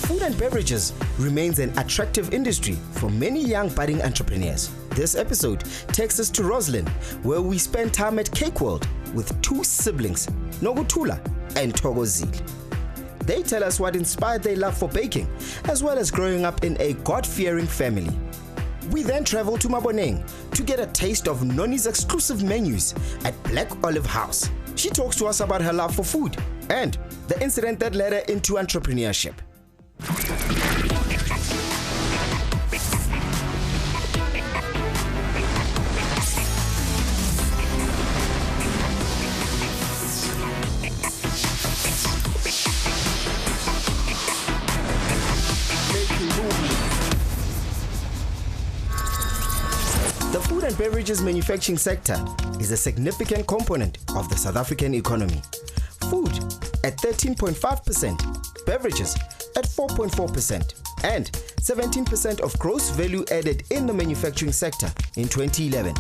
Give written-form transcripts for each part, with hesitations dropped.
Food and beverages remains an attractive industry for many young budding entrepreneurs. This episode takes us to Rossilyn, where we spend time at Cake World with two siblings, Nokuthula and Thokozile. They tell us what inspired their love for baking, as well as growing up in a God-fearing family. We then travel to Maboneng to get a taste of Noni's exclusive menus at Black Olive House. She talks to us about her love for food and the incident that led her into entrepreneurship. The food and beverages manufacturing sector is a significant component of the South African economy. Food at 13.5%, beverages at 4.4%, and 17% of gross value added in the manufacturing sector in 2011.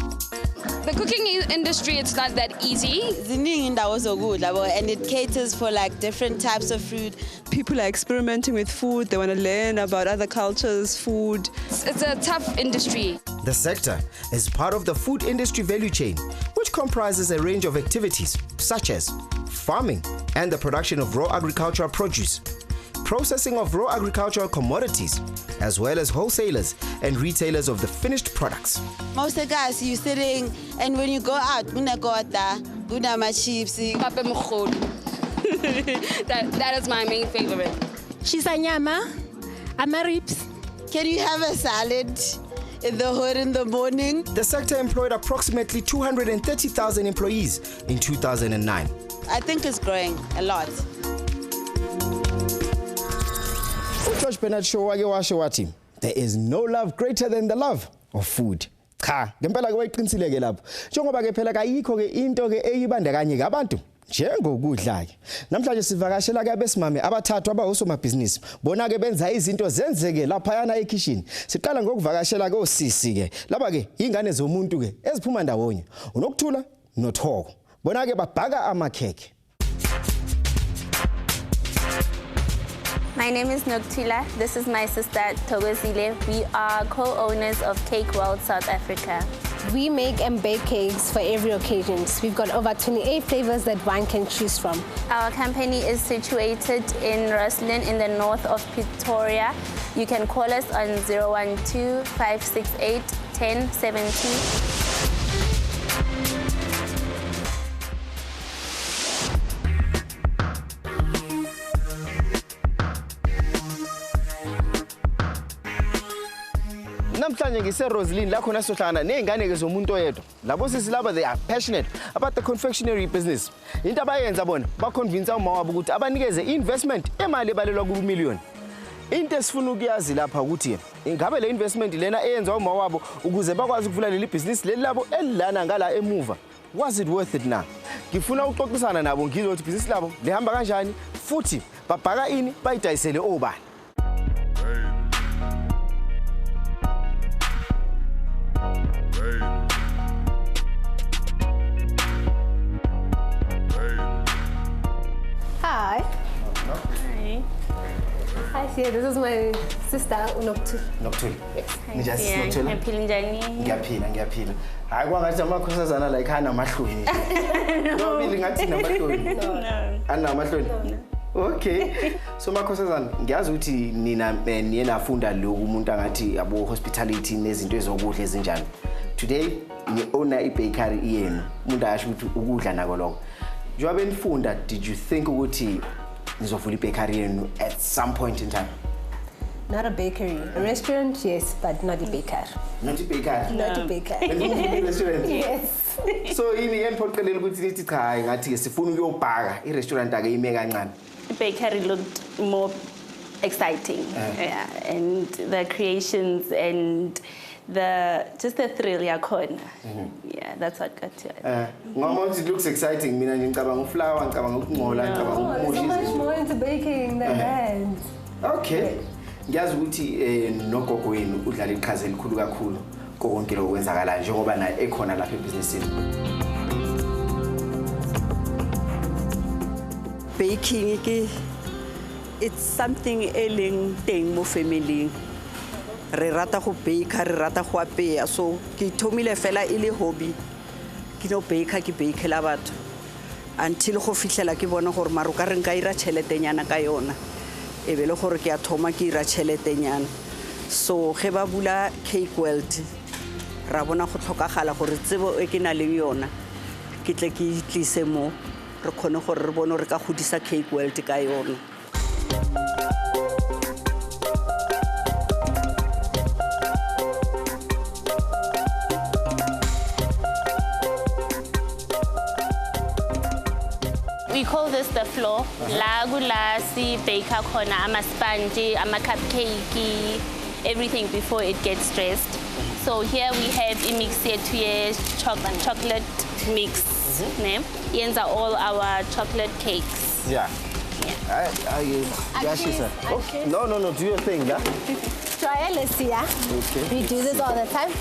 The cooking industry, it's not that easy. And it caters for like different types of food. People are experimenting with food. They want to learn about other cultures, food. It's a tough industry. The sector is part of the food industry value chain, which comprises a range of activities such as farming and the production of raw agricultural produce, processing of raw agricultural commodities, as well as wholesalers and retailers of the finished products. Most of the guys, you're sitting, and when you go out, chips. That is my main favorite. Shisanyama, ribs. Can you have a salad in the hood in the morning? The sector employed approximately 230,000 employees in 2009. I think it's growing a lot. George Bernard Shaw, there is no love greater than the love of food. Cha, ngempela ke wayiqinisile ke lapho. Njengoba ke phela kayikho ke into ke eyibandakanye abantu njengokudla ke. Namhlanje sivakashela ke abesimame abathathu abahosomabhizinisi. Bona ke benza izinto zenzeke lapha yana ekitchen. Siqala ngokuvakashela ke osisi ke. Laba ke ingane zomuntu ke eziphuma ndawonye. Unokuthula nothoko. Bona ke babhaka amakhekhe. My name is Nokuthula. This is my sister Thokozile. We are co-owners of Cake World South Africa. We make and bake cakes for every occasion. We've got over 28 flavors that one can choose from. Our company is situated in Rossilyn in the north of Pretoria. You can call us on 012-568-1070. Namhlanje ngise Rossilyn la khona sohlana nezingane ke zomuntu oyedwa. Labo sisi laba they are passionate about the confectionery business. Into abayenza bona ba convince uma wabo ukuthi abanikeze investment emali ebalelwa ku million. Into esifuna ukuyazi lapha ukuthi ingabe le investment lena eyenza uma wabo ukuze bakwazi ukuvula leli business leli labo elilana ngala emuva. Was it worth it now? Ngifuna ukuxoxisana nabo ngizothi business labo lihamba kanjani futhi babhaka ini bayidayisele obani. Hi. Hi. Hi, Sia. This is my sister, Nokuthula. Nokuthula. Yes. Ngiyaphila. Hayi kwangathi amakhosazana la ekhaya namahloni. Nobili ngathi namahloni. Anamahloni. Okay. So makhosazana ngiyazi ukuthi nina niyena funda lo umuntu angathi abo hospitality nezinto ezokudla ezinjani. Today ni owner i-bakery yenu. Umuntu ayasho ukuthi ukudla nako lokho. Njengoba nifunda, did you think ukuthi nizovula i-bakery yenu at some point in time? Not a bakery. A restaurant, yes, but not a baker. Not a bakery? Not a baker. A restaurant? Yes. So ini eniphoqelela ukuthi nithi cha ngathi ke sifuna ukuyobhaka i-restaurant ake ime kancane. The bakery looked more exciting. Yeah, and the creations and just the thrill yakhona. Yeah, that's what got to it. Ngoba it looks exciting. Mina ngicabanga uflower, ngicabanga ukungola, ngicabanga so much more into baking than that. Okay. Ngiyazi ukuthi nogogo wenu udlala iqhaza elikhulu kakhulu konke lokwenzakala njengoba naye ekhona lapha ebusinessini. Baking it's something ailing teng mo family. Re rata go bake, re rata go apeya. So ke thomile fela ile hobby. Ke no bake ke bakela batho. Until go fihlela ke bona gore maroka re nka ira tšheletenyana ka yona. E be le gore ke a thoma ke ira tšheletenyana. So ge ba bula Cake World, ra bona go tlhokagala gore tsebo e ke na le yona. Ke tle ke tlise mo re khone gore re bone re ka godisa Cake World ka yona. We call this the floor. La gulasi, baker corner, ama sponge, ama cupcake, everything before it gets dressed. So here we have a mix here to chocolate mix. These are all our chocolate cakes. Yeah. Actually, okay. No, do your thing, yeah? Try let's see, yeah? Okay. We do this all the time.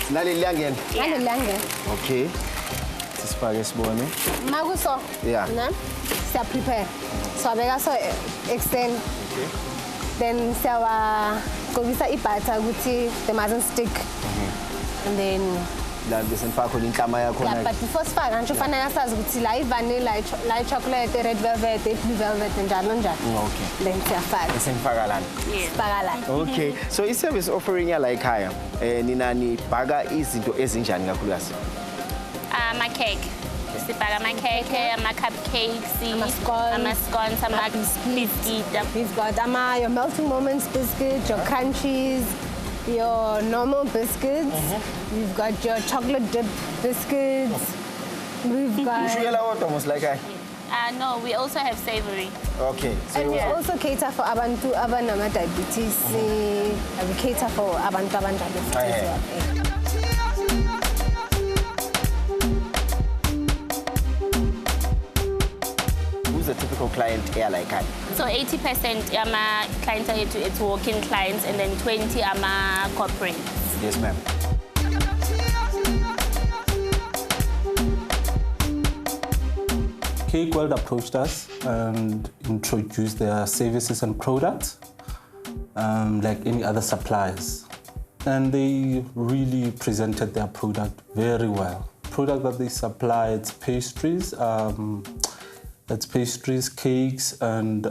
Okay. This spaghetti boy, Maguso. Yeah. No? So prepare. So I so extend. Okay. Then so go visa ipata guti the mustard stick. And then yeah, but before spag, and you find out like vanilla, like chocolate, red velvet, blue velvet, and jalonja. Okay. Then spag. It's in Fagalan. Yes. Spagalan. Okay. So is service offering ya like higher? Ninani baga is into ezinjani ngakhulukazi? My cake. Sipaga my cake, my cupcakes, my scones, my biscuit. We've got your melting moments biscuit, your crunchies, your normal biscuits. We've got your chocolate dip biscuits. We've got... almost like no, we also have savory. Okay. So and we also cater for abantu abanama diabetes. We cater for abantu diabetes as well. Who's a typical client here like that? So 80% my clients are it's walk-in clients, and then 20 are my corporate. Yes, ma'am. Cake World approached us and introduced their services and products like any other suppliers. And they really presented their product very well. Product that they supply, it's pastries, cakes, and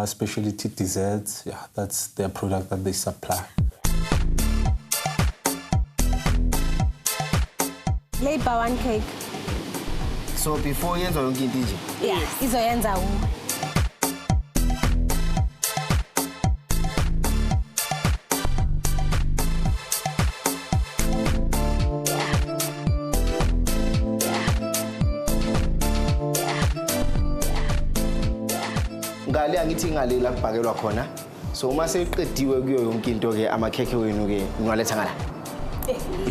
specialty desserts. Yeah, that's their product that they supply. Labor one cake. So before you don't get DJ? Yeah, izoyenza u. Ngale angithi ngale la kubhakelwa khona. So uma seqediwe kuyo yonke into ke amakhekhe wenu ke niwaletha ngala.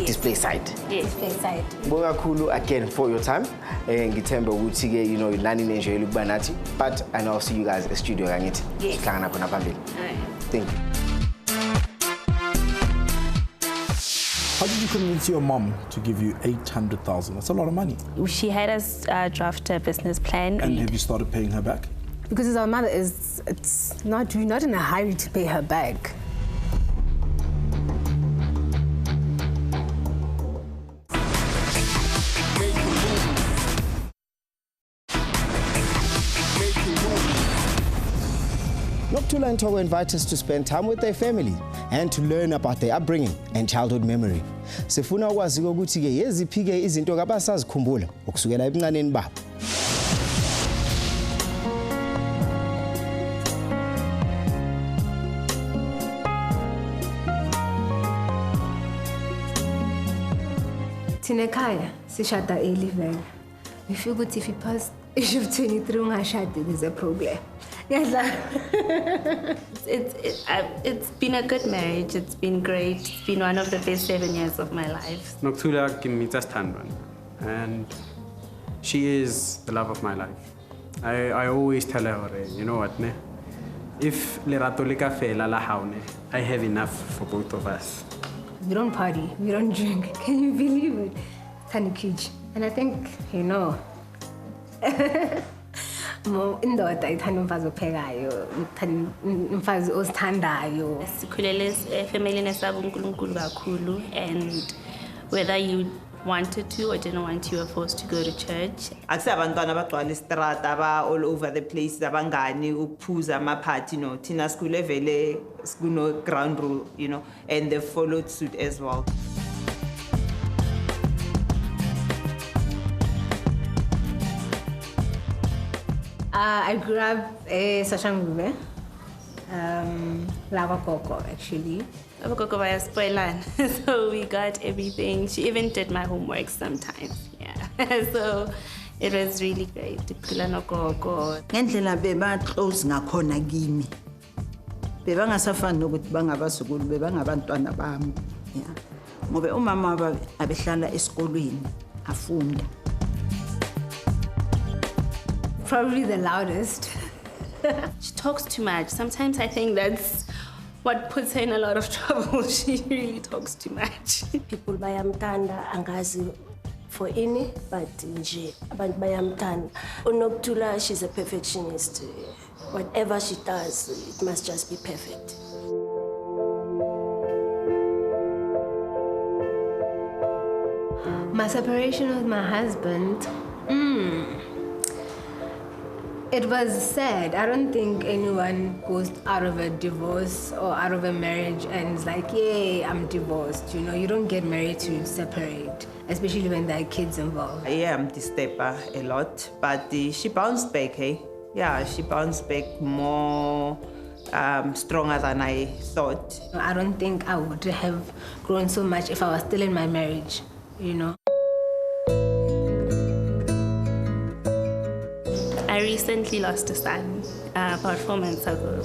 Display side. Yes. Display side. Bonga kakhulu again for your time. Ngithemba ukuthi ke nani nenjoyela ukuba nathi, but I know see you guys at studio kangithi. Sihlangana khona phambili. Thank you. How did you convince your mom to give you 800,000? That's a lot of money. She had us draft a business plan. And have you started paying her back? Because our mother is, we're not in a hurry to pay her back. Nokuthula and Thokozile invite us to spend time with their family and to learn about their upbringing and childhood memory. Sifuna ukwazi ukuthi ke yeziphi ke izinto abasazikhumbula ukusukela ebuncaneni babo. Tinekaya, sishada early vele. We feel good if you pass age of 23 ungashadi, there's a problem. It's been a good marriage. It's been great. It's been one of the best 7 years of my life. Nokuthula kimita standwan, and she is the love of my life. I always tell her, you know what, ne? If lerato lika fela la haune, I have enough for both of us. We don't party, we don't drink. Can you believe it? Tanikij. And I think, indoda ithanda umfazi ophekayo, umfazi ozithandayo. Sikhulele efamilini esaba uNkulunkulu kakhulu, and whether you wanted to or didn't want to, you were forced to go to church. Akusabantwana abagcwala istrata aba all over the place abangani ukuphuza ama-party, you know. Thina sikhule vele kuno ground rule, you know, and they followed suit as well. I grew up in Soshanguve, Lava Coco actually. Lava Coco by spoilan, so we got everything. She even did my homework sometimes, yeah. So it was really great to Nokuthula no Coco. Ngendlela beba close ngakhona kimi. Bebangasafani nokuthi bangabasukulu bebangabantwana bami. Yeah. Ngoba umama abehlala esikolweni afunda. Probably the loudest. She talks too much. Sometimes I think that's what puts her in a lot of trouble. She really talks too much. People bayamtanda angazi for any, but nje abantu bayamtanda. Nokuthula, she's a perfectionist. Whatever she does, it must just be perfect. My separation with my husband, it was sad. I don't think anyone goes out of a divorce or out of a marriage and is like, yay, I'm divorced. You know, you don't get married to separate, especially when there are kids involved. Yeah, I'm the stepper a lot, but she bounced back, hey? Yeah, she bounced back more stronger than I thought. I don't think I would have grown so much if I was still in my marriage, you know. I recently lost a son about 4 months ago.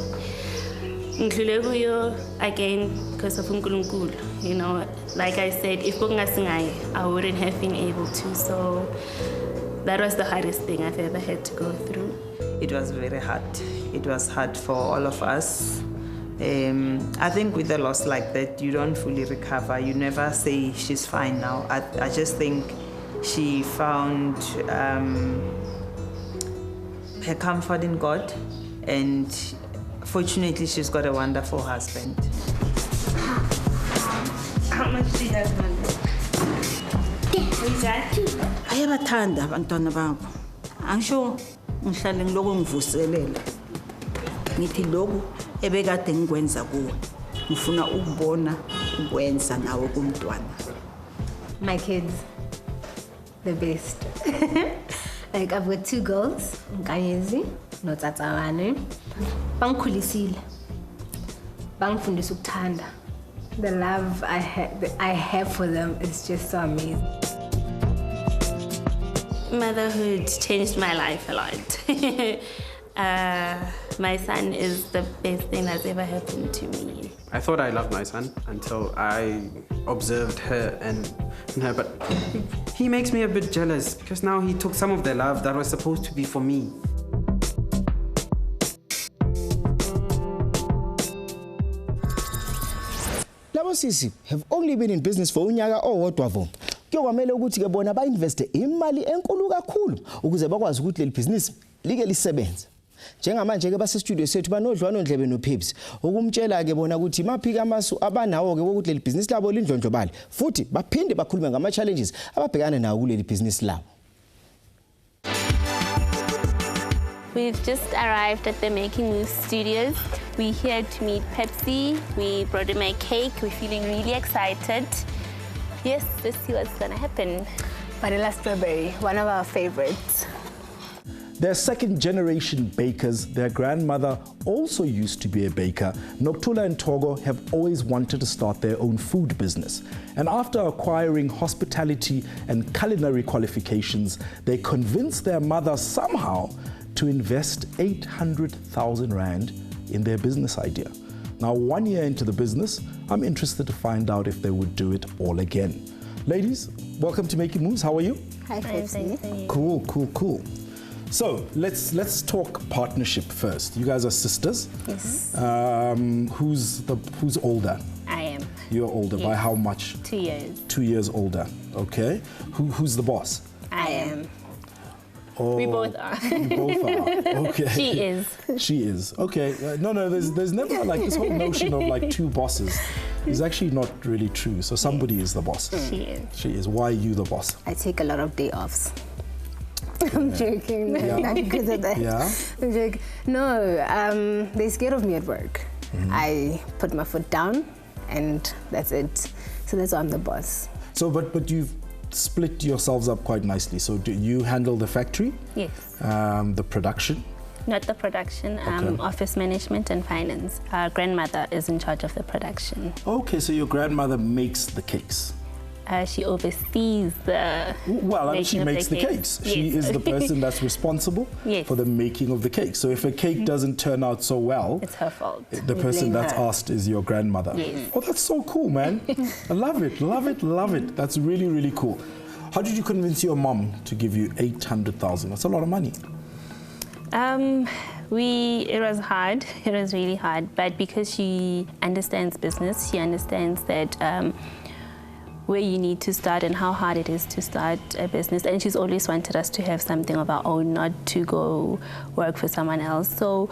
Ngidlule again because of uNkulunkulu. You know, like I said, if kungasingaye, I wouldn't have been able to. So that was the hardest thing I've ever had to go through. It was very hard. It was hard for all of us. I think with a loss like that, you don't fully recover. You never say she's fine now. I just think she found her comfort in God, and fortunately she's got a wonderful husband. How much do you have money? Bayabathanda abantwana babo. Angisho ngihlale ngiloko ngivuselela. Ngithi lokhu ebekade ngikwenza kuwe. Ngifuna ukubona ukwenza nawe kumntwana. My kids, the best. Like, I've got 2 girls, Nkanyezi, noTatawane. Bangikhulisile. Bangifundisa ukuthanda. The love I have for them is just so amazing. Motherhood changed my life a lot. My son is the best thing that's ever happened to me. I thought I loved my son until I observed her and her, but he makes me a bit jealous because now he took some of the love that was supposed to be for me. Labo sisi have only been in business for unyaka owodwa vo. Kuyokwamela ukuthi ke bona ba investe imali enkulu kakhulu ukuze bakwazi ukuthi leli business like lisebenze. Njengamanje ke base studio sethu banodlwana ndlebe noPips ukumtshela ke bona ukuthi maphika amasu abanawo ke ukuthi leli business labo lindlondlobali futhi baphinde bakhulume ngama challenges ababhekana nawo kuleli business labo. We've just arrived at the Making Moves Studios. We're here to meet Pepsi. We brought him a cake. We're feeling really excited. Yes, let's see what's gonna happen. Vanilla strawberry, one of our favorites. They're second-generation bakers. Their grandmother also used to be a baker. Nokuthula and Thogo have always wanted to start their own food business. And after acquiring hospitality and culinary qualifications, they convinced their mother somehow to invest 800,000 Rand in their business idea. Now, 1 year into the business, I'm interested to find out if they would do it all again. Ladies, welcome to Making Moves. How are you? Hi, Pepsi. Cool. So let's talk partnership first. You guys are sisters. Yes. Who's older? I am. You're older. Yes. By how much? 2 years. 2 years older. Okay. Who's the boss? I am. Or We both are. You both are. Okay. She is. She is. Okay. No. There's never like this whole notion of like two bosses. It's actually not really true. So somebody is the boss. She is. She is. Why are you the boss? I take a lot of day offs. I'm joking. Yeah. Not because of that. Yeah. I'm joking. No, they're scared of me at work. I put my foot down, and that's it. So that's why I'm the boss. So, but you've split yourselves up quite nicely. So, do you handle the factory? Yes. The production? Not the production, office management and finance. Our grandmother is in charge of the production. Okay, so your grandmother makes the cakes. She oversees the she makes the cakes. Yes. She is the person that's responsible for the making of the cake. So if a cake doesn't turn out so well, it's her fault. The person that's asked is your grandmother. Yes. Oh, that's so cool, man. I love it, love it, love it. That's really, really cool. How did you convince your mom to give you 800,000? That's a lot of money. It was hard. It was really hard. But because she understands business, she understands that where you need to start and how hard it is to start a business. And she's always wanted us to have something of our own, not to go work for someone else. So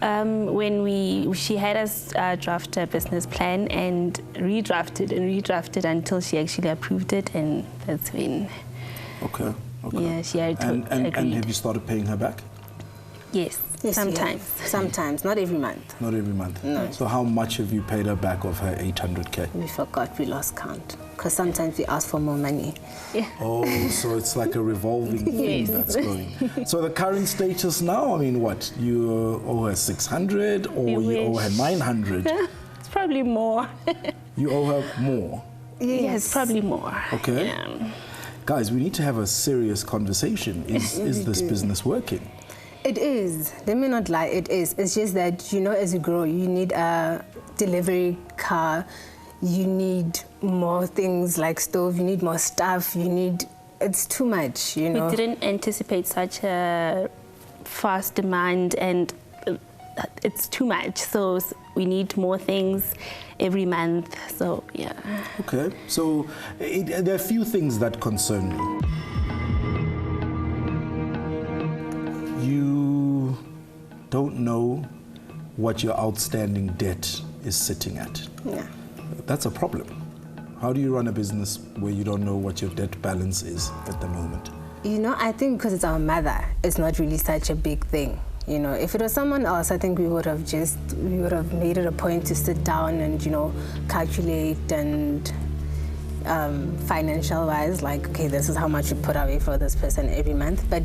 when she had us draft a business plan and redrafted until she actually approved it, and that's when. Okay. Yeah, she had and have you started paying her back? Yes, sometimes. Sometimes, not every month. Not every month. No. So how much have you paid her back of her 800K? We forgot, we lost count. Because sometimes we ask for more money. Yeah. Oh, so it's like a revolving thing that's going. So the current status now, I mean, what? You owe her 600 or you owe her 900? It's probably more. You owe her more? Yes, probably more. Okay. Yeah. Guys, we need to have a serious conversation. Is this business working? It is. Let me not lie, it is. It's just that, you know, as you grow, you need a delivery car, you need more things like stove, you need more stuff, it's too much, you know. We didn't anticipate such a fast demand, and it's too much. So we need more things every month, so yeah. Okay, so there are a few things that concern me. You don't know what your outstanding debt is sitting at. Yeah. That's a problem. How do you run a business where you don't know what your debt balance is at the moment? You know, I think because it's our mother, it's not really such a big thing. You know, if it was someone else, I think we would have made it a point to sit down and, you know, calculate and financial-wise, like, okay, this is how much we put away for this person every month. But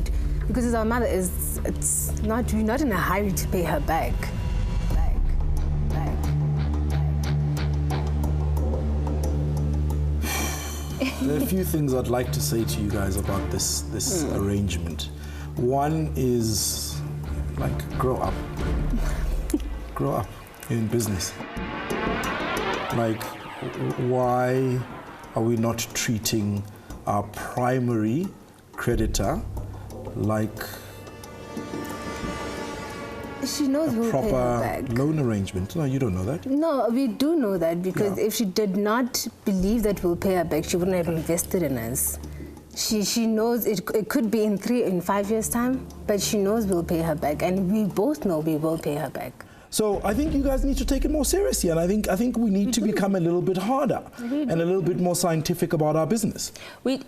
because it's our mother, we're not in a hurry to pay her back. There are a few things I'd like to say to you guys about this arrangement. One is, like, grow up. Grow up in business. Like, why are we not treating our primary creditor like she knows we'll pay her proper back. loan arrangement? No, you don't know that. No, we do know that, because if she did not believe that we'll pay her back, she wouldn't have invested in us. She knows it could be in 5 years' time, but she knows we'll pay her back, and we both know we will pay her back. So I think you guys need to take it more seriously, and I think we need to become a little bit harder and a little bit more scientific about our business. We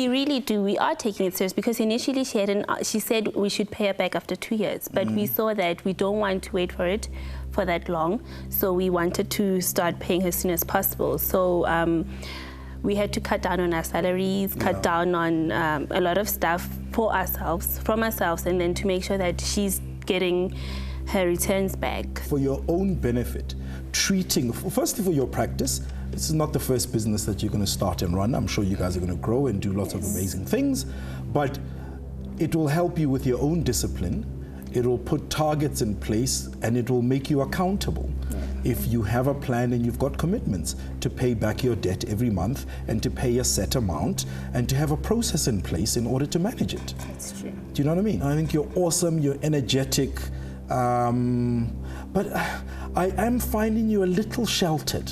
really do. We are taking it serious, because initially she said we should pay her back after 2 years, but we saw that we don't want to wait for it for that long, so we wanted to start paying her as soon as possible. So we had to cut down on our salaries, cut down on a lot of stuff from ourselves, and then to make sure that she's getting her returns back. For your own benefit, firstly for your practice, this is not the first business that you're going to start and run. I'm sure you guys are going to grow and do lots of amazing things, but it will help you with your own discipline. It will put targets in place, and it will make you accountable. If you have a plan and you've got commitments to pay back your debt every month and to pay a set amount and to have a process in place in order to manage it. That's true. Do you know what I mean? I think you're awesome, you're energetic, but I am finding you a little sheltered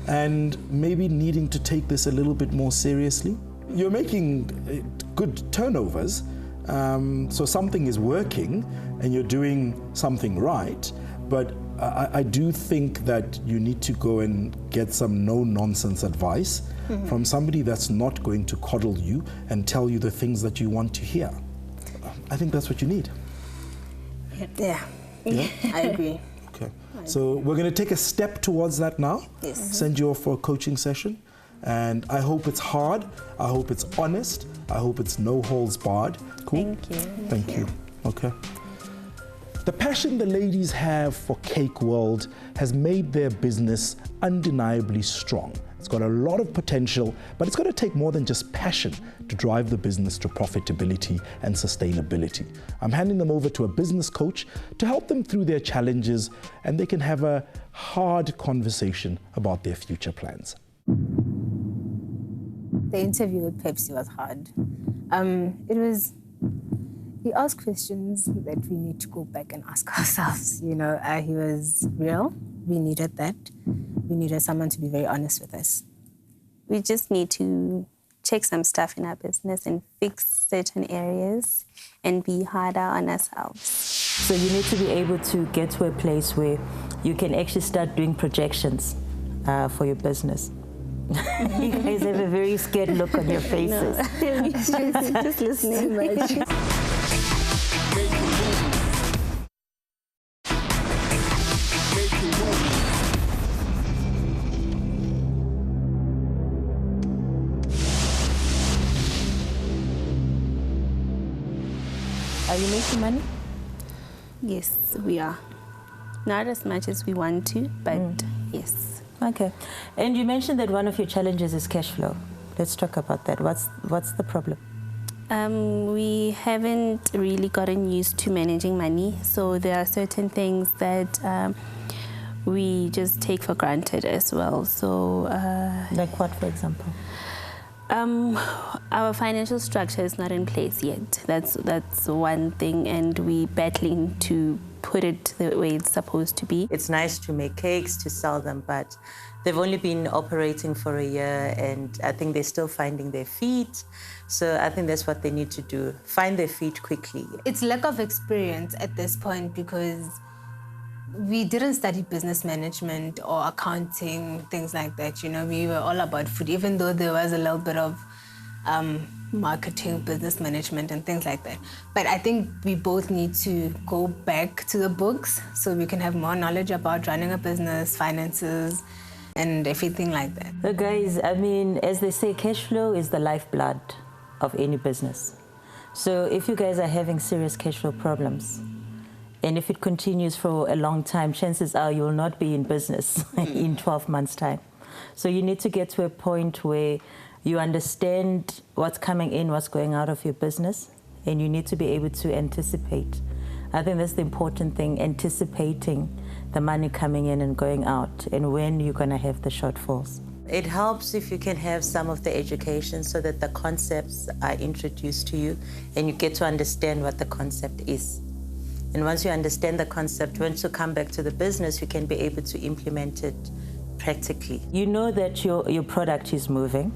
and maybe needing to take this a little bit more seriously. You're making good turnovers, So something is working and you're doing something right, but I do think that you need to go and get some no-nonsense advice from somebody that's not going to coddle you and tell you the things that you want to hear. I think that's what you need. Yeah. I agree. Okay. So we're going to take a step towards that now. Yes. Send you off for a coaching session. And I hope it's hard. I hope it's honest. I hope it's no holds barred. Cool? Thank you. Thank you. Okay. The passion the ladies have for Cake World has made their business undeniably strong. It's got a lot of potential, but it's going to take more than just passion to drive the business to profitability and sustainability. I'm handing them over to a business coach to help them through their challenges, and they can have a hard conversation about their future plans. The interview with Pepsi was hard. He asked questions that we need to go back and ask ourselves. You know, he was real. We needed that. We needed someone to be very honest with us. We just need to check some stuff in our business and fix certain areas and be harder on ourselves. So you need to be able to get to a place where you can actually start doing projections for your business. You guys have a very scared look on your faces. No. just listening much. Are you making money? Yes, we are. Not as much as we want to, but yes. Okay. And you mentioned that one of your challenges is cash flow. Let's talk about that. What's the problem? We haven't really gotten used to managing money, so there are certain things that we just take for granted as well. So, like what, for example? Our financial structure is not in place yet. That's one thing, and we're battling to put it the way it's supposed to be. It's nice to make cakes, to sell them, but they've only been operating for a year, and I think they're still finding their feet. So I think that's what they need to do, find their feet quickly. It's lack of experience at this point because we didn't study business management or accounting, things like that. You know, we were all about food, even though there was a little bit of marketing, business management and things like that. But I think we both need to go back to the books so we can have more knowledge about running a business, finances, and everything like that. So guys, I mean, as they say, cash flow is the lifeblood of any business. So if you guys are having serious cash flow problems, and if it continues for a long time, chances are you will not be in business in 12 months' time. So you need to get to a point where you understand what's coming in, what's going out of your business, and you need to be able to anticipate. I think that's the important thing, anticipating the money coming in and going out, and when you're going to have the shortfalls. It helps if you can have some of the education so that the concepts are introduced to you and you get to understand what the concept is. And once you understand the concept, once you come back to the business, you can be able to implement it practically. You know that your product is moving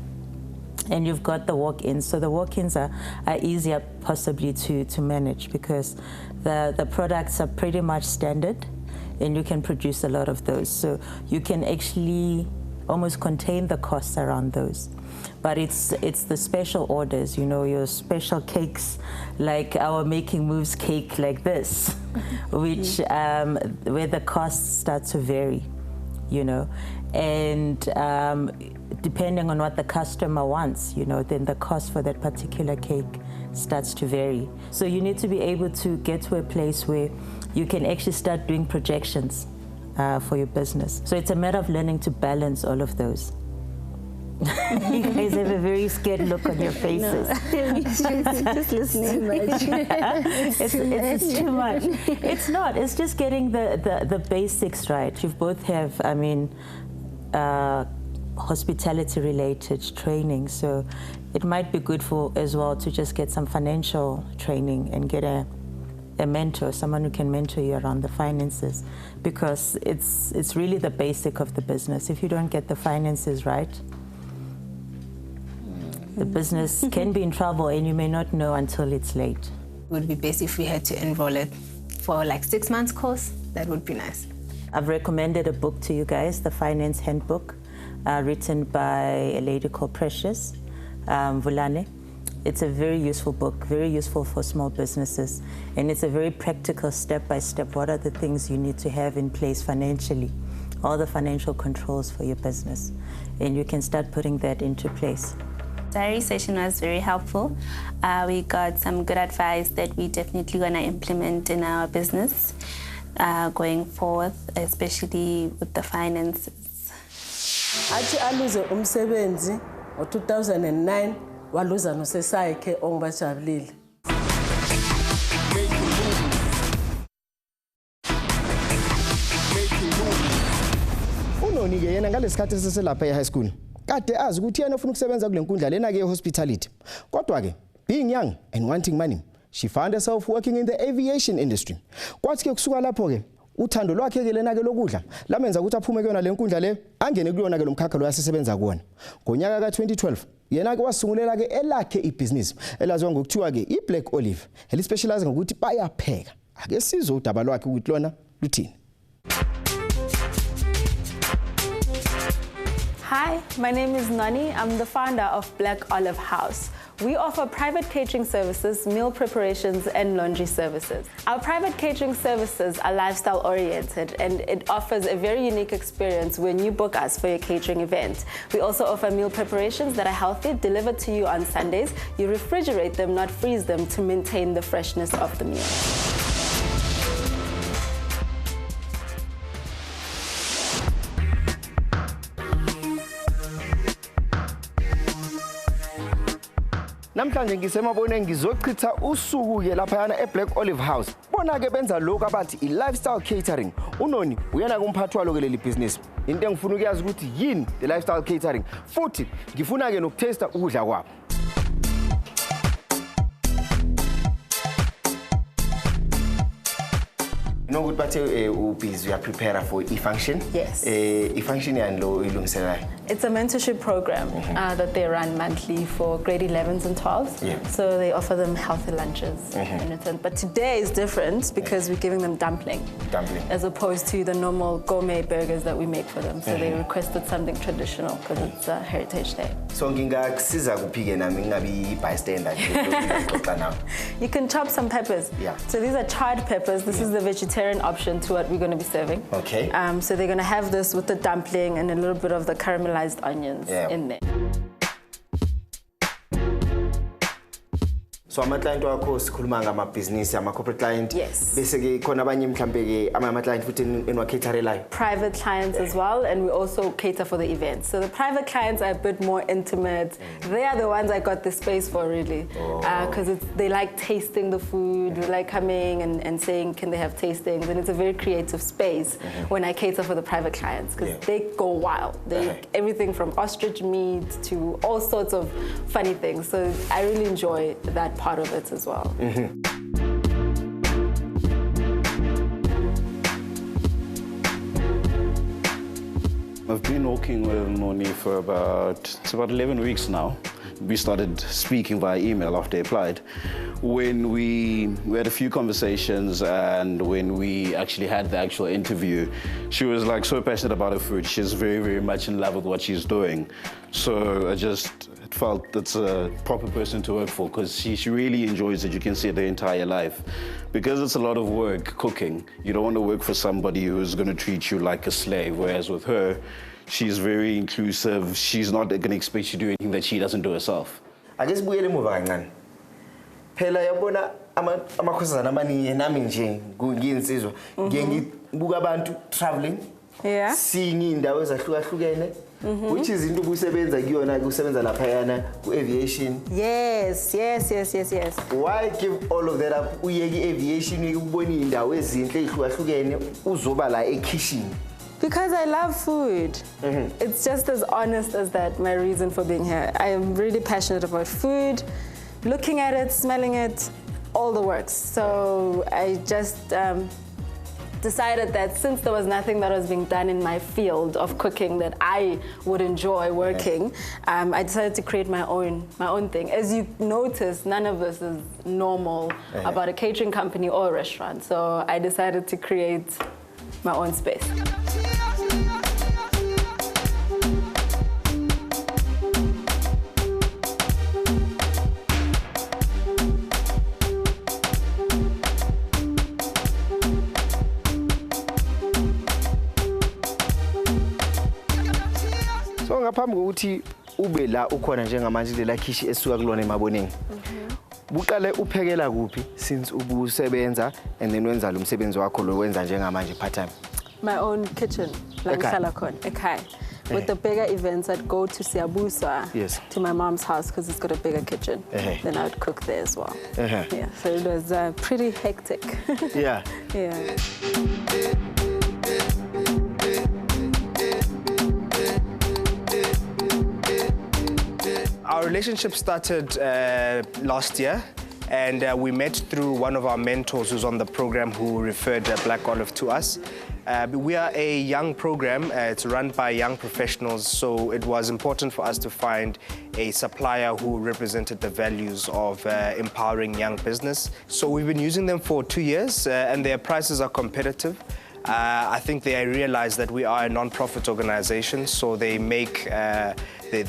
and you've got the walk-ins. So the walk-ins are easier possibly to manage because the products are pretty much standard and you can produce a lot of those. So you can actually almost contain the costs around those. But it's the special orders, you know, your special cakes, like our Making Moves cake like this, which where the costs start to vary, you know, and depending on what the customer wants, you know, then the cost for that particular cake starts to vary. So you need to be able to get to a place where you can actually start doing projections for your business. So it's a matter of learning to balance all of those. You guys have a very scared look on your faces. No. just listening much. It's too much. It's not. It's just getting the basics right. You both have, I mean, hospitality-related training, so it might be good for as well to just get some financial training and get a mentor, someone who can mentor you around the finances, because it's really the basic of the business. If you don't get the finances right, The business can be in trouble and you may not know until it's late. It would be best if we had to enroll it for like 6 months course. That would be nice. I've recommended a book to you guys, the Finance Handbook, written by a lady called Precious Vulane. It's a very useful book, very useful for small businesses. And it's a very practical step-by-step. What are the things you need to have in place financially? All the financial controls for your business. And you can start putting that into place. Diary session was very helpful. We got some good advice that we definitely going to implement in our business going forward, especially with the finances. Athi aluze umsebenzi ngo-2009 waluza nosesayikhe ongibajabulile. Unoni ke yena ngalesikhathi seselapha e-high school kade azi ukuthi yena ufuna ukusebenza kule nkundla lena ke hospitality. Kodwa ke being young and wanting money, she found herself working in the aviation industry. Kwathi ke kusuka lapho ke uthando lwakhe ke lena ke lokudla lamenza ukuthi aphume kuyona le nkundla le angene kuyona ke lomkhakha lo yasesebenza kuona. Ngonyaka ka2012 yena ke wasungulela ke elakhe ibusiness elaziwa ngokuthiwa ke iBlack Olive, elispecialize ngokuthi bayapheka. Ake sizwe udaba lwakhe ukuthi lona luthini. Hi, my name is Noni. I'm the founder of Black Olive House. We offer private catering services, meal preparations, and laundry services. Our private catering services are lifestyle-oriented, and it offers a very unique experience when you book us for your catering event. We also offer meal preparations that are healthy, delivered to you on Sundays. You refrigerate them, not freeze them, to maintain the freshness of the meal. Namhlanje ngisemaboneni ngizochitha usuku ke lapha yana eBlack Olive House. Bona ke benza lokho abathi i-lifestyle catering. Unoni uyena kumphathi walo ke leli business. Into engifuna ukuyazi ukuthi yini the lifestyle catering. Futhi ngifuna ke nokutesta ukudla kwabo. You know what we are preparing for e-function? Yes. E-function and low ilungiselelayo. It's a mentorship program that they run monthly for grade 11s and 12s. Yeah. So they offer them healthy lunches. But today is different because we're giving them dumpling. As opposed to the normal gourmet burgers that we make for them. So they requested something traditional because it's a Heritage Day. So ngingakusiza kuphi nami ngingabi bystander nje. You can chop some peppers. Yeah. So these are charred peppers. This is the vegetarian option to what we're going to be serving. Okay. So they're going to have this with the dumpling and a little bit of the caramelized onions in there. So ama-client wakho sikhuluma ngama-business, ama-corporate client. Yes. Bese ke khona abanye mhlambe ke ama-client futhi enwa-caterelayo. Private clients as well, and we also cater for the events. So the private clients are a bit more intimate. They are the ones I got the space for, really, because they like tasting the food. They like coming and saying, can they have tastings? And it's a very creative space when I cater for the private clients, because they go wild. They eat everything from ostrich meat to all sorts of funny things. So I really enjoy that part of it as well. I've been working with Noni for about 11 weeks now. We started speaking via email after I applied. When we had a few conversations, and when we actually had the actual interview, she was like so passionate about her food. She's very, very much in love with what she's doing. So I just felt that's a proper person to work for, because she really enjoys it. You can see it the entire life. Because it's a lot of work cooking, you don't want to work for somebody who's going to treat you like a slave, whereas with her, she's very inclusive. She's not going to expect you to do anything that she doesn't do herself. I just buyele muva kancane. Phela yabona amakhosana amaningi nami nje ngiyinsizwa ngibuka abantu traveling. Yeah. Seeing indawo ezahlukahlukene. Which is into kusebenza kuyona kusebenza lapha yana ku aviation. Yes. Why give all of that up? Uyeki aviation ukubona indawo ezinhle ezihlukahlukene uzoba la e-kitchen. Because I love food. It's just as honest as that, my reason for being here. I am really passionate about food, looking at it, smelling it, all the works. So I just decided that since there was nothing that was being done in my field of cooking that I would enjoy working, I decided to create my own thing. As you notice, none of this is normal about a catering company or a restaurant. So I decided to create my own space. So ngaphambi kokuthi ube la ukhona njengamanje lela khishi esuka kulona emaboneni. Buqale uphekela kuphi since ubusebenza and then wenza lo msebenzi wakho lo wenza njengamanje part time? My own kitchen, like ekhaya. With the bigger events, I'd go to Siabusa, to my mom's house, because it's got a bigger kitchen. Then I would cook there as well. Yeah, so it was pretty hectic. Yeah. Yeah. Our relationship started last year, and we met through one of our mentors who's on the program who referred Black Olive to us. We are a young program. It's run by young professionals, so it was important for us to find a supplier who represented the values of empowering young business. So we've been using them for 2 years, and their prices are competitive. I think they realize that we are a non-profit organization, so they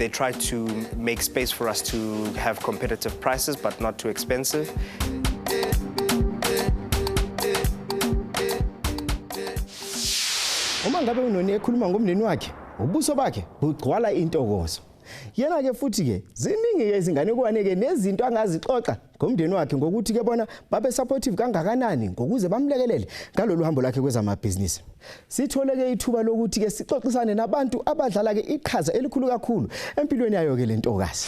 try to make space for us to have competitive prices, but not too expensive. Uma ngabe uNoni ekhuluma ngomndeni wakhe, ubuso bakhe bugcwala intokozo. Yena ke futhi ke ziningi izinganekwane ke nezinto angazixoxa ngomndeni wakhe ngokuthi ke bona babe supportive kangakanani ngokuze bamlekelele ngalolu hambo lakhe kwezamabhizinisi. Sithole ke ithuba lokuthi ke sixoxisane nabantu abadlala ke iqhaza elikhulu kakhulu empilweni yayo ke lentokazi.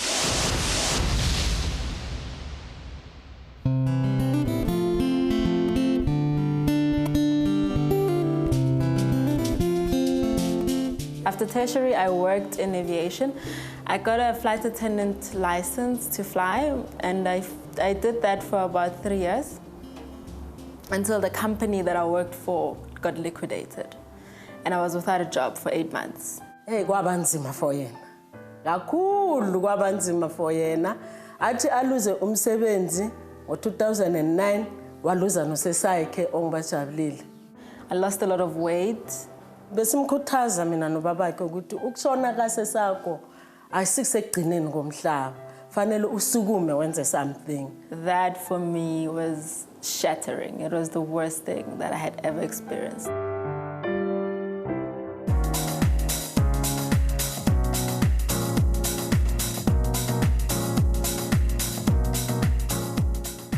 After tertiary, I worked in aviation. I got a flight attendant license to fly, and I did that for about 3 years until the company that I worked for got liquidated. And I was without a job for 8 months. Hey, kwabanzima for yena. Kakhulu kwabanzima for yena. Athi aluze umsebenzi ngo-2009 waluza nosesayikhe ongibajabulile. I lost a lot of weight. Besimkhuthaza mina nobabakhe ukuthi ukushona kasesakho asisekugcineni komhlaba. Fanele usukume wenze something. That for me was shattering. It was the worst thing that I had ever experienced.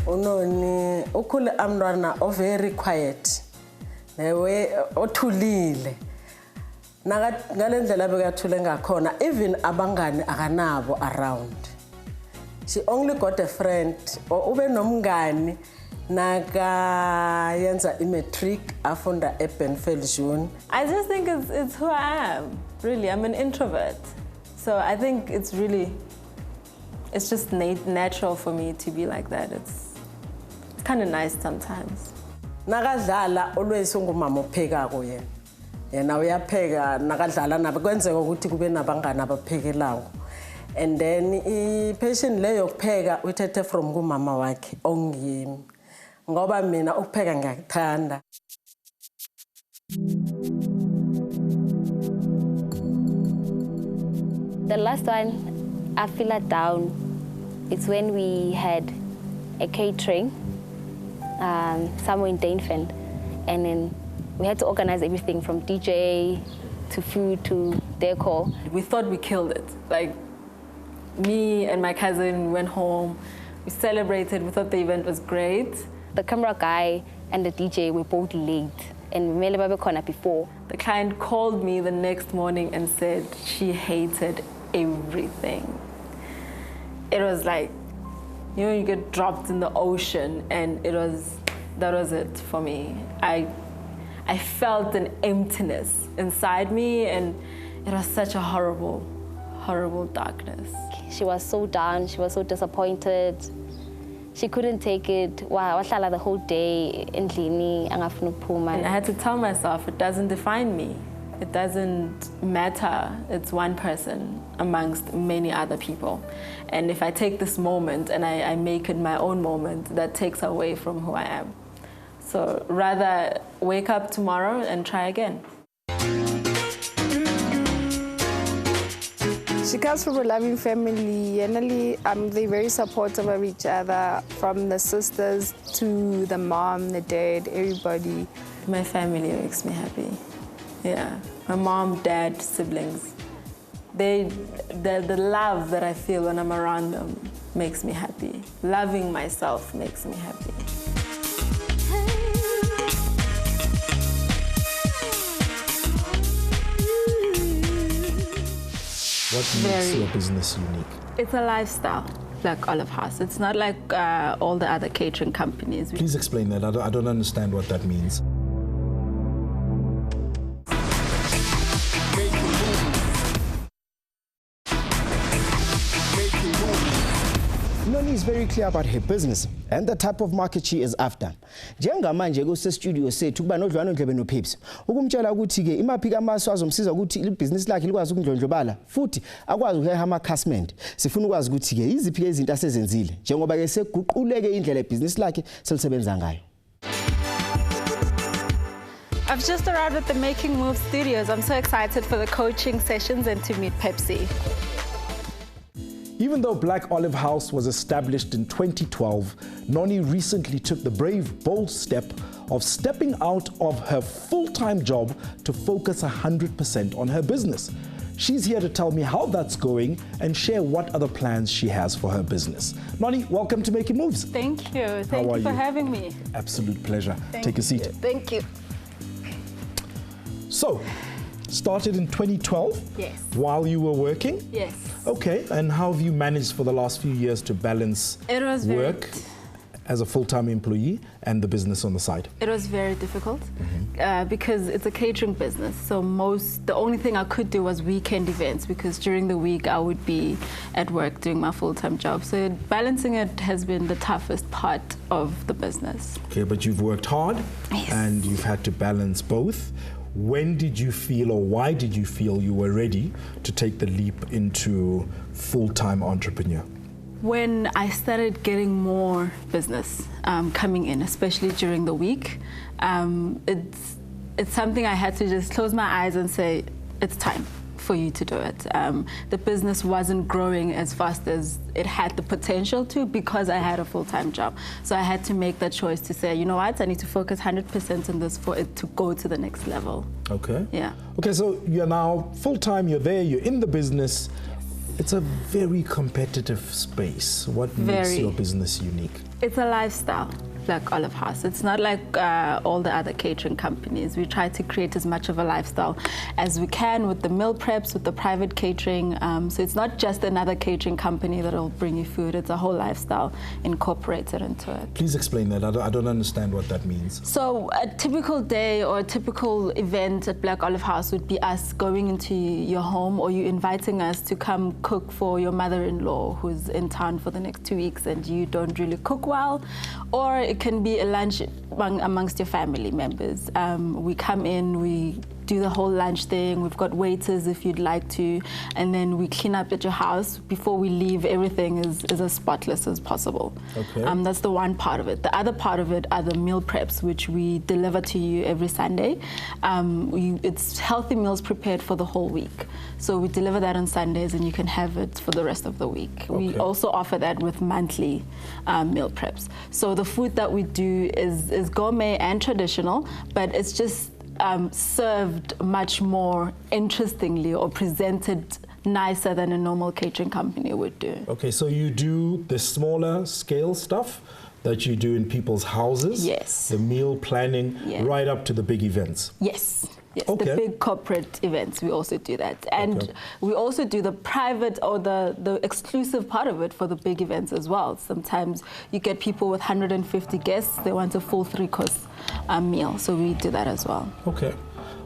Unoni ukhule amntwana very quiet. Newe othulile. Ngalendlela bekathule ngakhona, even abangani akanabo around. She only got a friend, ube nomngani nakayenza imatric afunda eBenfeldjoen. I just think it's who I am. Really, I'm an introvert. So I think it's just natural for me to be like that. It's kind of nice sometimes. Nakadlala always ungumama ophekako yena. Yena uyapheka nakadlala nabe kwenzeka ukuthi kube nabangani abaphekelayo. And then i-passion leyo yokupheka uyithethe from kumama wakhe ongimi. Ngoba mina ukupheka ngiyakuthanda. The last one I feel it down. It's when we had a catering somewhere in Dainfeld, and then we had to organize everything from DJ to food to decor. We thought we killed it. Like, me and my cousin went home, we celebrated, we thought the event was great. The camera guy and the DJ were both late, and we met before. The client called me the next morning and said she hated everything. It was like, you know, you get dropped in the ocean, and that was it for me. I felt an emptiness inside me, and it was such a horrible, horrible darkness. She was so down, she was so disappointed. She couldn't take it. Wow, wahlala the whole day endlini angafuni ukuphuma. And I had to tell myself it doesn't define me. It doesn't matter. It's one person amongst many other people. And if I take this moment and I make it my own moment, that takes away from who I am. So rather wake up tomorrow and try again. She comes from a loving family. Generally, they're very supportive of each other, from the sisters to the mom, the dad, everybody. My family makes me happy. Yeah, my mom, dad, siblings. The love that I feel when I'm around them makes me happy. Loving myself makes me happy. What makes your business unique? It's a lifestyle, Black Olive House. It's not like all the other catering companies. Please explain that. I don't understand what that means. Noni is very clear about her business and the type of market she is after. Njengamanje kusestudio sethu kuba nodlwana Ndlebe noPips ukumtshela ukuthi ke imaphi kamasu azomsiza ukuthi ibhizinisi lakhe likwazi ukundlondlobala futhi akwazi ukuheha amakhasimende. Sifuna ukwazi ukuthi ke iziphi izinto asezenzile njengoba ke seguquleke indlela ibhizinisi lakhe selisebenza ngayo. I've just arrived at the Making Moves studios. I'm so excited for the coaching sessions and to meet Pepsi. Even though Black Olive House was established in 2012, Noni recently took the brave, bold step of stepping out of her full-time job to focus 100% on her business. She's here to tell me how that's going and share what other plans she has for her business. Noni, welcome to Making Moves. Thank you. Thank you for having me. Absolute pleasure. Take a seat. Thank you. So, started in 2012? Yes. While you were working? Yes. Okay, and how have you managed for the last few years to balance work as a full-time employee and the business on the side? It was very difficult because it's a catering business. So the only thing I could do was weekend events because during the week I would be at work doing my full-time job. So balancing it has been the toughest part of the business. Okay, but you've worked hard and you've had to balance both. When did you feel, or why did you feel you were ready to take the leap into full-time entrepreneur? When I started getting more business coming in, especially during the week, it's something I had to just close my eyes and say, it's time for you to do it. The business wasn't growing as fast as it had the potential to because I had a full-time job. So I had to make that choice to say, you know what, I need to focus 100% on this for it to go to the next level. Okay. Yeah. Okay, so you're now full-time, you're there, you're in the business. It's a very competitive space. What makes your business unique? It's a lifestyle. Black Olive House. It's not like all the other catering companies. We try to create as much of a lifestyle as we can with the meal preps, with the private catering. So it's not just another catering company that'll bring you food. It's a whole lifestyle incorporated into it. Please explain that. I don't understand what that means. So a typical day or a typical event at Black Olive House would be us going into your home or you inviting us to come cook for your mother-in-law who's in town for the next 2 weeks and you don't really cook well, or it can be a lunch amongst your family members. We come in, we do the whole lunch thing. We've got waiters if you'd like to, and then we clean up at your house. Before we leave, everything is as spotless as possible. Okay. That's the one part of it. The other part of it are the meal preps, which we deliver to you every Sunday. It's healthy meals prepared for the whole week. So we deliver that on Sundays, and you can have it for the rest of the week. Okay. We also offer that with monthly meal preps. So the food that we do is gourmet and traditional, but it's just served much more interestingly or presented nicer than a normal catering company would do. Okay, so you do the smaller scale stuff that you do in people's houses? Yes. The meal planning, right up to the big events? Yes. Yes, okay. The big corporate events, we also do that. And we also do the private or the exclusive part of it for the big events as well. Sometimes you get people with 150 guests, they want a full 3-course meal, so we do that as well. Okay.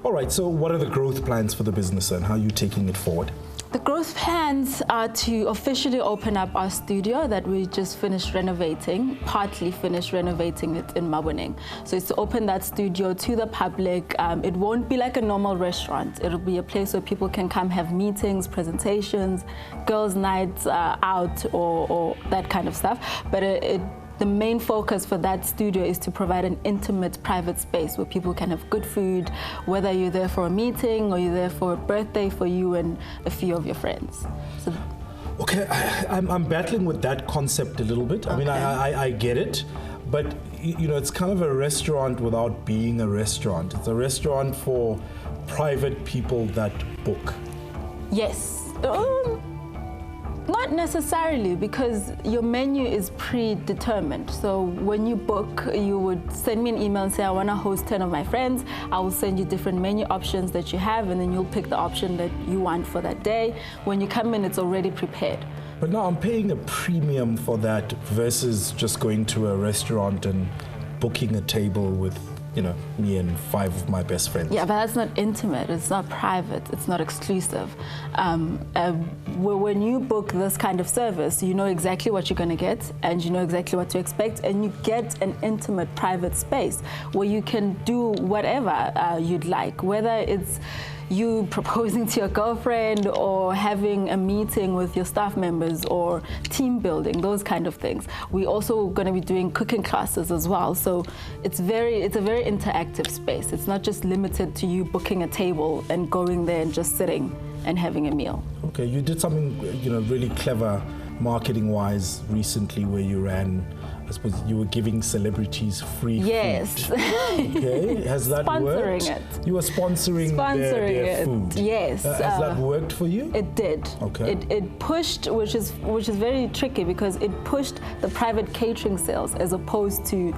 All right, so what are the growth plans for the business and how are you taking it forward? The growth plans are to officially open up our studio that we just finished renovating, partly finished renovating it in Maboneng. So it's to open that studio to the public. It won't be like a normal restaurant. It'll be a place where people can come have meetings, presentations, girls' nights out, or that kind of stuff. But the main focus for that studio is to provide an intimate, private space where people can have good food, whether you're there for a meeting or you're there for a birthday for you and a few of your friends. So okay, I'm battling with that concept a little bit. I mean, I get it, but you know, it's kind of a restaurant without being a restaurant. It's a restaurant for private people that book. Yes. Not necessarily, because your menu is predetermined. So when you book, you would send me an email and say, I want to host 10 of my friends. I will send you different menu options that you have, and then you'll pick the option that you want for that day. When you come in, it's already prepared. But now I'm paying a premium for that versus just going to a restaurant and booking a table with, you know, me and 5 of my best friends. Yeah, but that's not intimate, it's not private, it's not exclusive. When you book this kind of service, you know exactly what you're going to get, and you know exactly what to expect, and you get an intimate, private space where you can do whatever you'd like, whether it's you proposing to your girlfriend or having a meeting with your staff members or team building, those kind of things. We're also going to be doing cooking classes as well. So it's a very interactive space. It's not just limited to you booking a table and going there and just sitting and having a meal. Okay, you did something, you know, really clever marketing-wise recently where you ran, I suppose you were giving celebrities free food. Yes. Okay, has that worked? Sponsoring it. You were sponsoring their food. Yes. Has that worked for you? It did. Okay. It pushed, which is very tricky, because it pushed the private catering sales as opposed to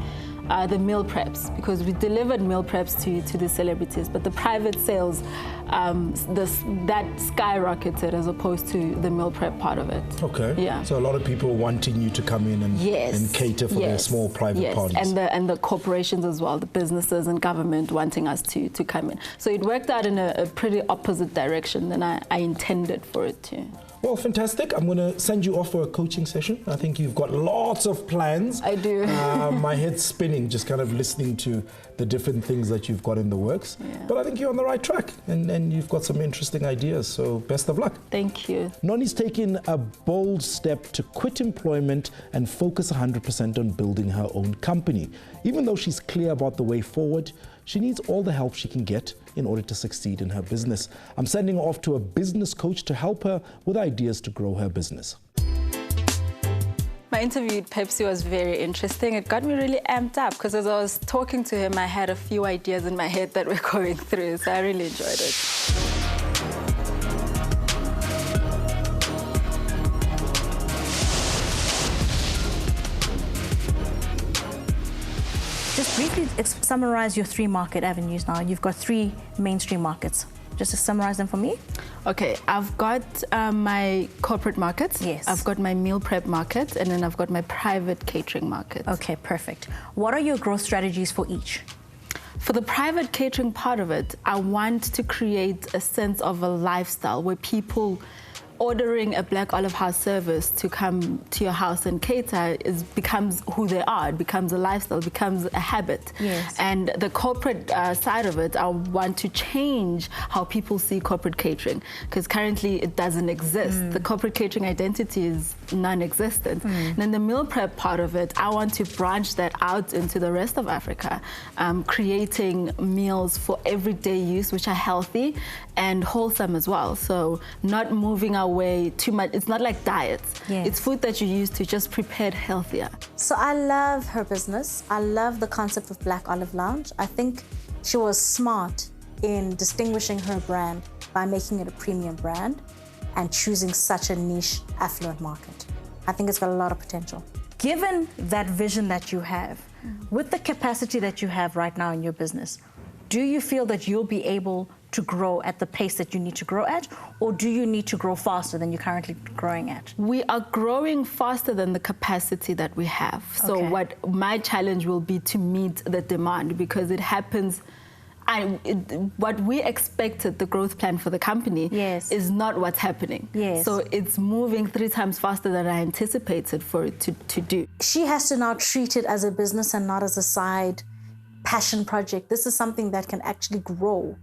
the meal preps, because we delivered meal preps to the celebrities, but the private sales, that skyrocketed as opposed to the meal prep part of it. Okay. Yeah. So a lot of people wanting you to come in and cater for their small private parties. And the corporations as well, the businesses and government wanting us to come in. So it worked out in a pretty opposite direction than I intended for it to. Well, fantastic. I'm going to send you off for a coaching session. I think you've got lots of plans. I do. My head's spinning just kind of listening to the different things that you've got in the works. Yeah. But I think you're on the right track, and you've got some interesting ideas, so best of luck. Thank you. Noni's taken a bold step to quit employment and focus 100% on building her own company. Even though she's clear about the way forward, she needs all the help she can get in order to succeed in her business. I'm sending her off to a business coach to help her with ideas to grow her business. My interview with Pepsi was very interesting. It got me really amped up, because as I was talking to him, I had a few ideas in my head that were going through, so I really enjoyed it. Just briefly summarize your 3 market avenues now. You've got 3 mainstream markets. Just to summarize them for me. Okay, I've got my corporate markets. Yes. I've got my meal prep market, and then I've got my private catering market. Okay, perfect. What are your growth strategies for each? For the private catering part of it, I want to create a sense of a lifestyle where people ordering a Black Olive House service to come to your house and cater becomes who they are. It becomes a lifestyle, it becomes a habit. Yes. And the corporate side of it, I want to change how people see corporate catering, because currently it doesn't exist. The corporate catering identity is non-existent. And then the meal prep part of it, I want to branch that out into the rest of Africa, creating meals for everyday use, which are healthy and wholesome as well. So not moving away too much. It's not like diets. Yes. It's food that you use to just prepare healthier. So I love her business. I love the concept of Black Olive Lounge. I think she was smart in distinguishing her brand by making it a premium brand and choosing such a niche, affluent market. I think it's got a lot of potential. Given that vision that you have, with the capacity that you have right now in your business, do you feel that you'll be able to grow at the pace that you need to grow at, or do you need to grow faster than you're currently growing at? We are growing faster than the capacity that we have. So what my challenge will be to meet the demand, because it happens what we expected, the growth plan for the company, is not what's happening. So it's moving 3 times faster than I anticipated for it to do. She has to now treat it as a business and not as a side passion project. This is something that can actually grow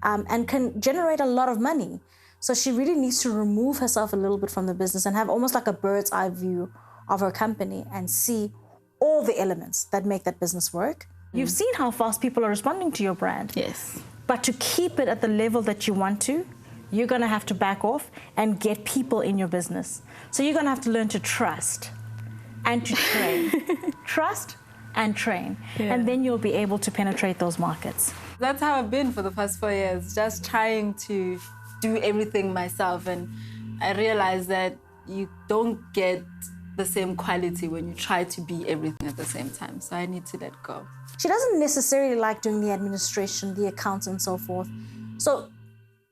and can generate a lot of money. So she really needs to remove herself a little bit from the business and have almost like a bird's eye view of her company and see all the elements that make that business work. You've seen how fast people are responding to your brand. Yes. But to keep it at the level that you want to, you're going to have to back off and get people in your business. So you're going to have to learn to trust and to train. Trust and train. And then you'll be able to penetrate those markets. That's how I've been for the past 4 years, just trying to do everything myself. And I realized that you don't get the same quality when you try to be everything at the same time. So I need to let go. She doesn't necessarily like doing the administration, the accounts, and so forth. So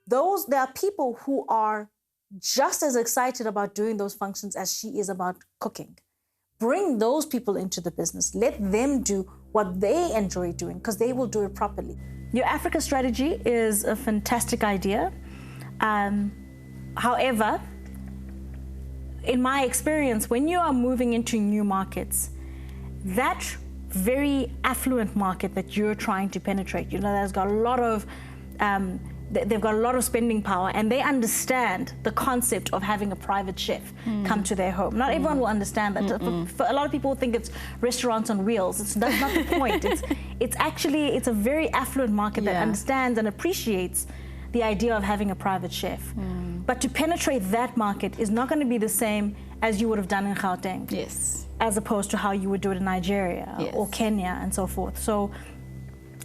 there are people who are just as excited about doing those functions as she is about cooking. Bring those people into the business. Let them do what they enjoy doing, because they will do it properly. Your Africa strategy is a fantastic idea. However, in my experience, when you are moving into new markets, that very affluent market that you're trying to penetrate, that's got a lot of, they've got a lot of spending power, and they understand the concept of having a private chef come to their home. Not everyone will understand that. For a lot of people think it's restaurants on wheels. That's not the point. It's a very affluent market that understands and appreciates the idea of having a private chef. But to penetrate that market is not going to be the same as you would have done in Gauteng. As opposed to how you would do it in Nigeria or Kenya and so forth. So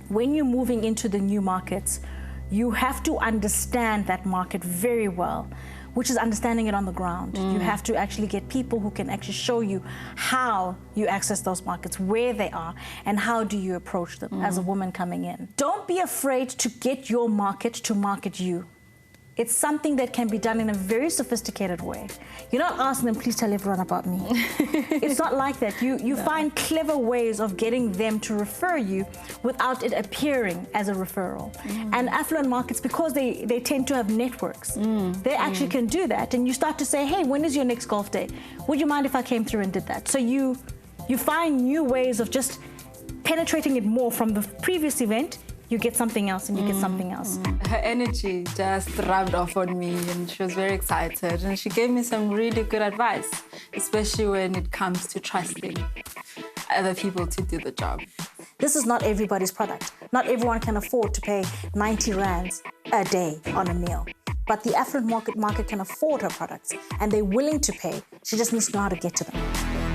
when you're moving into the new markets, you have to understand that market very well, which is understanding it on the ground. You have to actually get people who can actually show you how you access those markets, where they are, and how do you approach them as a woman coming in. Don't be afraid to get your market to market you. It's something that can be done in a very sophisticated way. You're not asking them, please tell everyone about me. It's not like that. You find clever ways of getting them to refer you without it appearing as a referral. And affluent markets, because they tend to have networks, they actually can do that. And you start to say, hey, when is your next golf day? Would you mind if I came through and did that? So you find new ways of just penetrating it more from the previous event. You get something else and you get something else. Her energy just rubbed off on me, and she was very excited, and she gave me some really good advice, especially when it comes to trusting other people to do the job. This is not everybody's product. Not everyone can afford to pay 90 rands a day on a meal. But the affluent market can afford her products, and they're willing to pay. She just needs to know how to get to them.